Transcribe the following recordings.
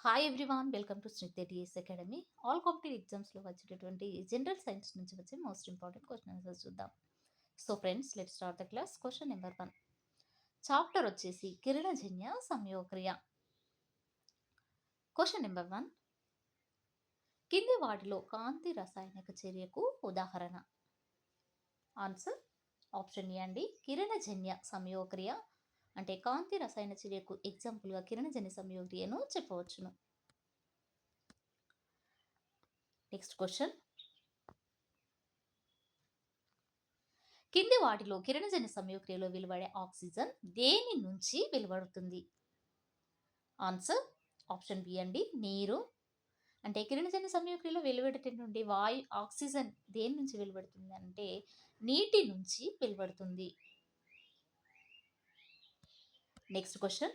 Hi everyone, welcome to Snigdha D S academy. All competitive ఎగ్జామ్స్లో వచ్చేటటువంటి general science నుంచి వచ్చే మోస్ట్ ఇంపార్టెంట్ క్వశ్చన్ ఆన్సర్స్ చూద్దాం. So friends, let start the class. Question number 1. Chapter వచ్చేసి కిరణజన్య సంయోగక్రియ. Question number 1. కింది వాటిలో కాంతి రసాయనిక చర్యకు ఉదాహరణ? ఆన్సర్ ఆప్షన్ ఏ అండి, కిరణజన్య సంయోగక్రియ. అంటే కాంతి రసాయన చర్యకు ఎగ్జాంపుల్గా కిరణజన్య సంయోగక్రియను చెప్పవచ్చును. Next question. కింది వాటిలో కిరణజన్య సంయోగక్రియలో వెలువడే ఆక్సిజన్ దేని నుంచి వెలువడుతుంది? ఆన్సర్ ఆప్షన్ బి అండి, నీరు. అంటే కిరణజన్య సంయోగక్రియలో వెలువడేటటువంటి ఆక్సిజన్ దేని నుంచి వెలువడుతుంది అంటే నీటి నుంచి వెలువడుతుంది. Next question.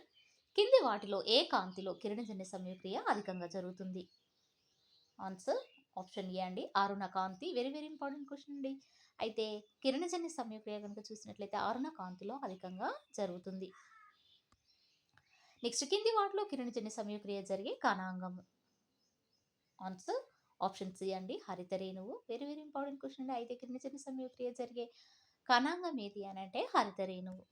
కింది వాటిలో ఏ కాంతిలో కిరణజన్య సంయోగక్రియ అధికంగా జరుగుతుంది? ఆన్సర్ ఆప్షన్ ఏ అండి, అరుణ కాంతి. వెరీ వెరీ ఇంపార్టెంట్ క్వశ్చన్ అండి. అయితే కిరణజన్య సంయోగక్రియ కనుక చూసినట్లయితే అరుణ కాంతిలో అధికంగా జరుగుతుంది. నెక్స్ట్, కింది వాటిలో కిరణజన్య సంయోగక్రియ జరిగే కణాంగము? ఆన్సర్ ఆప్షన్ సి అండి, హరిత రేణువు. వెరీ వెరీ ఇంపార్టెంట్ క్వశ్చన్ అండి. అయితే కిరణజన్య సంయోగక్రియ జరిగే కణాంగం ఏది అని అంటే హరిత రేణువు.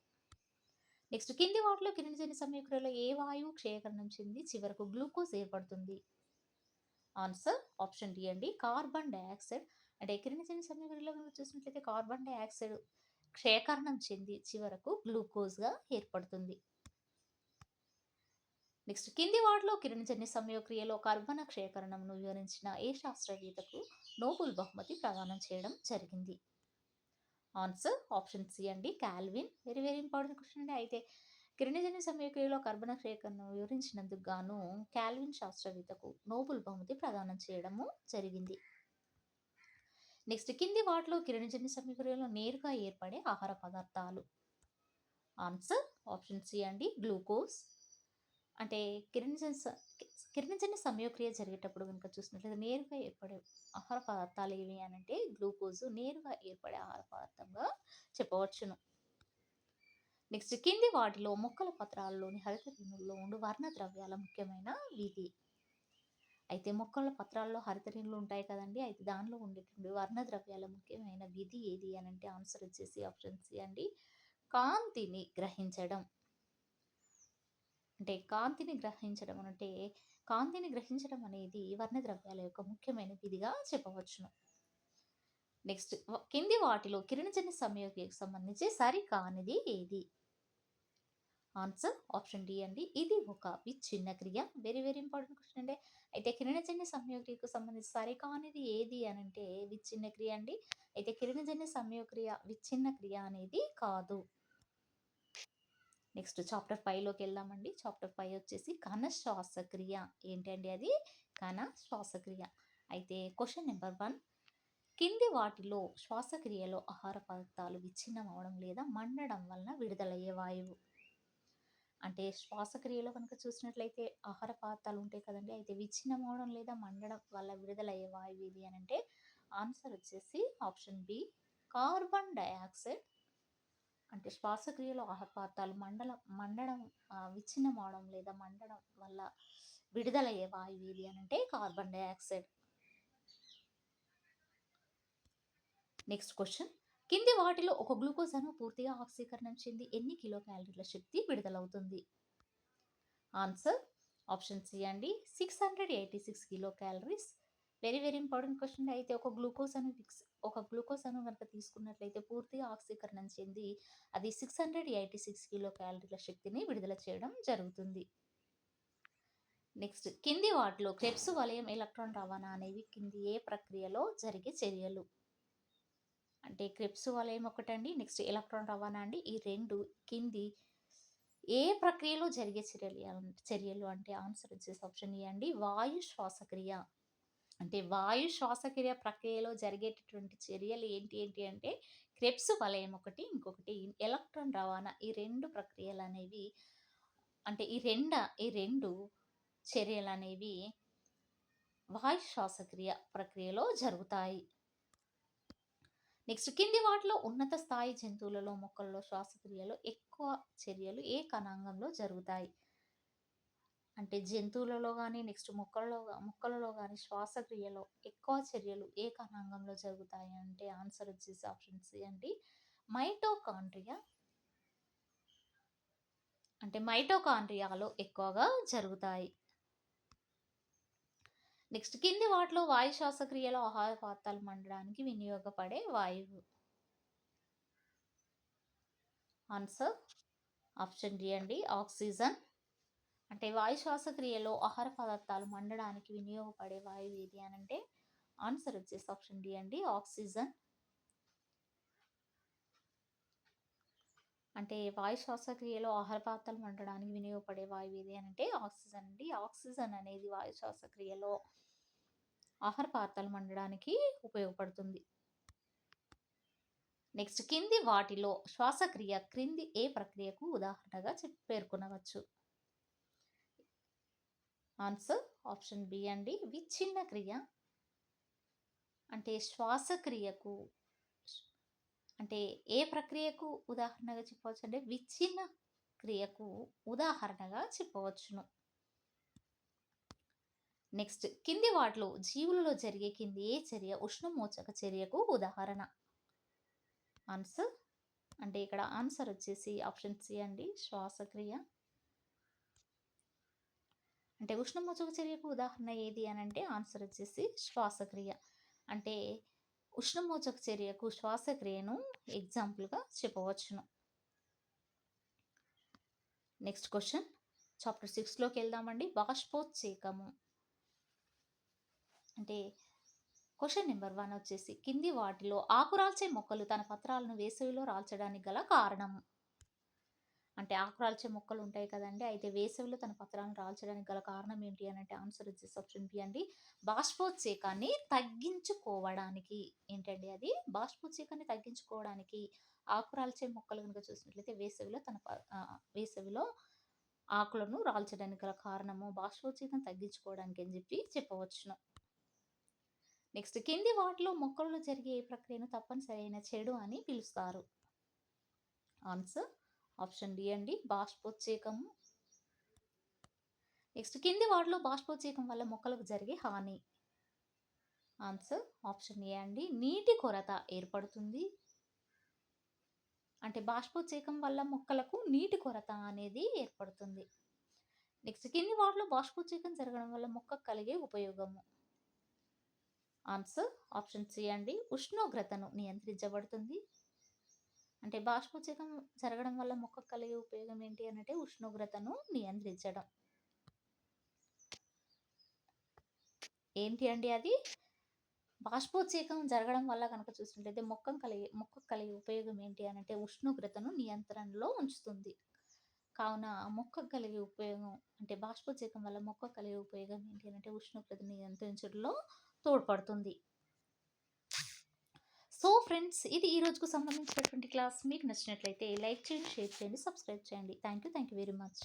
నెక్స్ట్, కింది వాటిలో కిరణజన్య సంయోగక్రియలో ఏ వాయువు క్షయకరణం చెంది చివరకు గ్లూకోజ్ ఏర్పడుతుంది? ఆన్సర్ ఆప్షన్ డి అండి, కార్బన్ డైఆక్సైడ్. అంటే కిరణజన్య సంయోగక్రియలో కనుక చూసినట్లయితే కార్బన్ డైఆక్సైడ్ క్షయకరణం చెంది చివరకు గ్లూకోజ్గా ఏర్పడుతుంది. నెక్స్ట్, కింది వాటిలో కిరణజన్య సంయోగక్రియలో కర్బన క్షయకరణంను వివరించిన ఏ శాస్త్రవేత్తకు నోబెల్ బహుమతి ప్రదానం చేయడం జరిగింది? ఆన్సర్ ఆప్షన్ సి అండి, Calvin. Very very important question అండి. అయితే కిరణజన్య సంయోగక్రియలో కర్బన క్షయకరణం వివరించినందుకు గాను కాల్విన్ శాస్త్రవేత్తకు నోబెల్ బహుమతి ప్రదానం చేయడము జరిగింది. నెక్స్ట్, కింది వాటిలో కిరణజన్య సంయోగక్రియలో నేరుగా ఏర్పడే ఆహార పదార్థాలు? ఆన్సర్ ఆప్షన్ సి అండి, గ్లూకోజ్. అంటే కిరణజన్య సంయోగక్రియ జరిగేటప్పుడు కనుక చూసినట్లయితే నేరుగా ఏర్పడే ఆహార పదార్థాలు ఏవి అని అంటే గ్లూకోజ్ నేరుగా ఏర్పడే ఆహార పదార్థంగా చెప్పవచ్చును. నెక్స్ట్, కింది వాటిలో మొక్కల పత్రాల్లోని హరిత రేణువుల్లో ఉండు వర్ణ ద్రవ్యాల ముఖ్యమైన విధి? అయితే మొక్కల పత్రాల్లో హరిత రేణువులు ఉంటాయి కదండి. అయితే దానిలో ఉండేటువంటి వర్ణ ద్రవ్యాల ముఖ్యమైన విధి ఏది అని అంటే ఆన్సర్ వచ్చేసి ఆప్షన్ సి అండి, కాంతిని గ్రహించడం. అంటే కాంతిని గ్రహించడం అనేది వర్ణద్రవ్యాల యొక్క ముఖ్యమైన విధిగా చెప్పవచ్చును. నెక్స్ట్, కింది వాటిలో కిరణజన్య సంయోగక్రియకు సంబంధించి సరికానిది ఏది? ఆన్సర్ ఆప్షన్ డి అండి, ఇది ఒక విచ్ఛిన్న క్రియ. వెరీ వెరీ ఇంపార్టెంట్ క్వశ్చన్ అండి. అయితే కిరణజన్య సంయోగక్రియకు సంబంధించి సరికానిది ఏది అని అంటే విచ్ఛిన్న క్రియ అండి. అయితే కిరణజన్య సంయోగక్రియ విచ్ఛిన్న క్రియ అనేది కాదు. నెక్స్ట్, చాప్టర్ 5లోకి వెళ్దామండి. చాప్టర్ 5 వచ్చేసి కణ శ్వాసక్రియ. ఏంటండి అది? కణ శ్వాసక్రియ. అయితే క్వశ్చన్ నెంబర్ 1. కింది వాటిలో శ్వాసక్రియలో ఆహార పదార్థాలు విచ్ఛిన్నం అవడం లేదా మండడం వలన విడుదలయ్యే వాయువు? అంటే శ్వాసక్రియలో కనుక చూసినట్లయితే ఆహార పదార్థాలు ఉంటాయి కదండి. అయితే విచ్ఛిన్నం అవడం లేదా మండడం వల్ల విడుదలయ్యే వాయువు ఏది అని అంటే ఆన్సర్ వచ్చేసి ఆప్షన్ బి, కార్బన్ డైఆక్సైడ్. అంటే శ్వాసక్రియలో ఆహార పదార్థాలు మండడం విచ్ఛిన్నం అవడం లేదా మండడం వల్ల విడుదలయ్యే వాయువు ఏది అని అంటే కార్బన్ డైఆక్సైడ్. Next question. కింది వాటిలో ఒక గ్లూకోజ్ అణువు పూర్తిగా ఆక్సీకరణం చెంది ఎన్ని కిలో క్యాలరీల శక్తి విడుదలవుతుంది? ఆన్సర్ ఆప్షన్ సి అండి, 686 kilo calories. Very very important question. అయితే ఒక గ్లూకోజ్ అణువు కనుక తీసుకున్నట్లయితే పూర్తిగా ఆక్సీకరణం చెంది అది 686 కిలో క్యాలరీల శక్తిని విడుదల చేయడం జరుగుతుంది. నెక్స్ట్, కింది వాటిలో క్రెబ్స్ వలయం, ఎలక్ట్రాన్ రవాణా అనేవి కింది ఏ ప్రక్రియలో జరిగే చర్యలు? అంటే క్రెబ్స్ వలయం ఒకటండి, నెక్స్ట్ ఎలక్ట్రాన్ రవాణా అండి. ఈ రెండు కింది ఏ ప్రక్రియలో జరిగే చర్యలు అంటే ఆన్సర్ వచ్చేసి ఆప్షన్ ఏ అండి, వాయు శ్వాసక్రియ. అంటే వాయు శ్వాసక్రియ ప్రక్రియలో జరిగేటటువంటి చర్యలు ఏంటి ఏంటి అంటే క్రెబ్స్ వలయం ఒకటి, ఇంకొకటి ఎలక్ట్రాన్ రవాణా. ఈ రెండు ప్రక్రియలు అనేవి అంటే ఈ రెండు చర్యలు అనేవి వాయు శ్వాసక్రియ ప్రక్రియలో జరుగుతాయి. నెక్స్ట్, కింది వాటిలో ఉన్నత స్థాయి జంతువులలో మొక్కలలో శ్వాసక్రియలో ఎక్కువ చర్యలు ఏ కణాంగంలో జరుగుతాయి? అంటే జంతువులలో గాని, నెక్స్ట్ మొక్కలలో గాని శ్వాసక్రియలో ఎక్కువ చర్యలు ఏ కణాంగంలో జరుగుతాయి అంటే ఆన్సర్ వచ్చేసి ఆప్షన్ సి అండి. మైటోకాండ్రియా అంటే మైటోకాండ్రియాలో ఎక్కువగా జరుగుతాయి. నెక్స్ట్ కింది వాటిలో వాయు శ్వాసక్రియలో ఆహార పదార్థాలు మండడానికి వినియోగపడే వాయువు. ఆన్సర్ ఆప్షన్ డి అండి, ఆక్సిజన్. అంటే వాయు శ్వాసక్రియలో ఆహార పదార్థాలు మండడానికి వినియోగపడే వాయువు ఏది అని అంటే ఆన్సర్ వచ్చేసి ఆప్షన్ డి అండి, ఆక్సిజన్. అంటే వాయు శ్వాసక్రియలో ఆహార పదార్థాలు మండడానికి వినియోగపడే వాయువు ఏది అని అంటే ఆక్సిజన్ అండి. ఆక్సిజన్ అనేది వాయు శ్వాసక్రియలో ఆహార పదార్థాలు మండడానికి ఉపయోగపడుతుంది. నెక్స్ట్ కింది వాటిలో శ్వాసక్రియ క్రింది ఏ ప్రక్రియకు ఉదాహరణగా పేర్కొనవచ్చు. ఆన్సర్ ఆప్షన్ బి అండి, విచ్ఛిన్న క్రియ. అంటే శ్వాసక్రియకు అంటే ఏ ప్రక్రియకు ఉదాహరణగా చెప్పవచ్చు అంటే విచ్ఛిన్న క్రియకు ఉదాహరణగా చెప్పవచ్చును. నెక్స్ట్ కింది వాటిలో జీవులలో జరిగే కింది ఏ చర్య ఉష్ణమోచక చర్యకు ఉదాహరణ. ఆన్సర్ అంటే ఇక్కడ ఆన్సర్ వచ్చేసి ఆప్షన్ సి అండి, శ్వాసక్రియ. అంటే ఉష్ణమోచక చర్యకు ఉదాహరణ ఏది అని అంటే ఆన్సర్ వచ్చేసి శ్వాసక్రియ. అంటే ఉష్ణమోచక చర్యకు శ్వాసక్రియను ఎగ్జాంపుల్గా చెప్పవచ్చును. నెక్స్ట్ క్వశ్చన్ చాప్టర్ 6లోకి వెళ్దామండి. బాష్పోత్సేకము అంటే క్వశ్చన్ నెంబర్ 1 వచ్చేసి కింది వాటిలో ఆకురాల్చే మొక్కలు తన పత్రాలను వేసవిలో రాల్చడానికి గల కారణము. అంటే ఆకురాల్చే మొక్కలు ఉంటాయి కదండి, అయితే వేసవిలో తన పత్రాలను రాల్చడానికి గల కారణం ఏంటి అని అంటే ఆన్సర్ వచ్చేసి ఆప్షన్ బి అండి, బాష్పోత్సేకాన్ని తగ్గించుకోవడానికి. ఏంటండి అది? బాష్పోత్సేకాన్ని తగ్గించుకోవడానికి ఆకురాల్చే మొక్కలు కనుక చూసినట్లయితే వేసవిలో ఆకులను రాల్చడానికి గల కారణము బాష్పోత్సేకం తగ్గించుకోవడానికి అని చెప్పవచ్చును. నెక్స్ట్ కింది వాటిలో మొక్కలలో జరిగే ఏ ప్రక్రియను తప్పనిసరైన చెడు అని పిలుస్తారు. ఆన్సర్ ఆప్షన్ డి అండి, బాష్పోత్సేకము. నెక్స్ట్ కింది వాటిలో బాష్పోత్సేకం వల్ల మొక్కలకు జరిగే హాని. ఆన్సర్ ఆప్షన్ ఏ అండి, నీటి కొరత ఏర్పడుతుంది. అంటే బాష్పోత్సేకం వల్ల మొక్కలకు నీటి కొరత అనేది ఏర్పడుతుంది. నెక్స్ట్ కింది వాటిలో బాష్పోత్సేకం జరగడం వల్ల మొక్కకు కలిగే ఉపయోగము. ఆన్సర్ ఆప్షన్ సి అండి, ఉష్ణోగ్రతను నియంత్రించబడుతుంది. అంటే బాష్పోత్సేకం జరగడం వల్ల మొక్కకు కలిగే ఉపయోగం ఏంటి అంటే ఉష్ణోగ్రతను నియంత్రించడం. ఏంటి అండి అది? బాష్పోత్సేకం జరగడం వల్ల కనుక చూసినట్లయితే మొక్కకు కలిగే ఉపయోగం ఏంటి అని అంటే ఉష్ణోగ్రతను నియంత్రణలో ఉంచుతుంది. కావున మొక్కకు కలిగే ఉపయోగం అంటే బాష్పోత్సేకం వల్ల మొక్కకు కలిగే ఉపయోగం ఏంటి అని అంటే ఉష్ణోగ్రతను నియంత్రించడంలో తోడ్పడుతుంది. సో ఫ్రెండ్స్, ఇది ఈ రోజుకు సంబంధించినటువంటి క్లాస్. మీకు నచ్చినట్లయితే లైక్ చేయండి, షేర్ చేయండి, సబ్స్క్రైబ్ చేయండి. Thank you very much.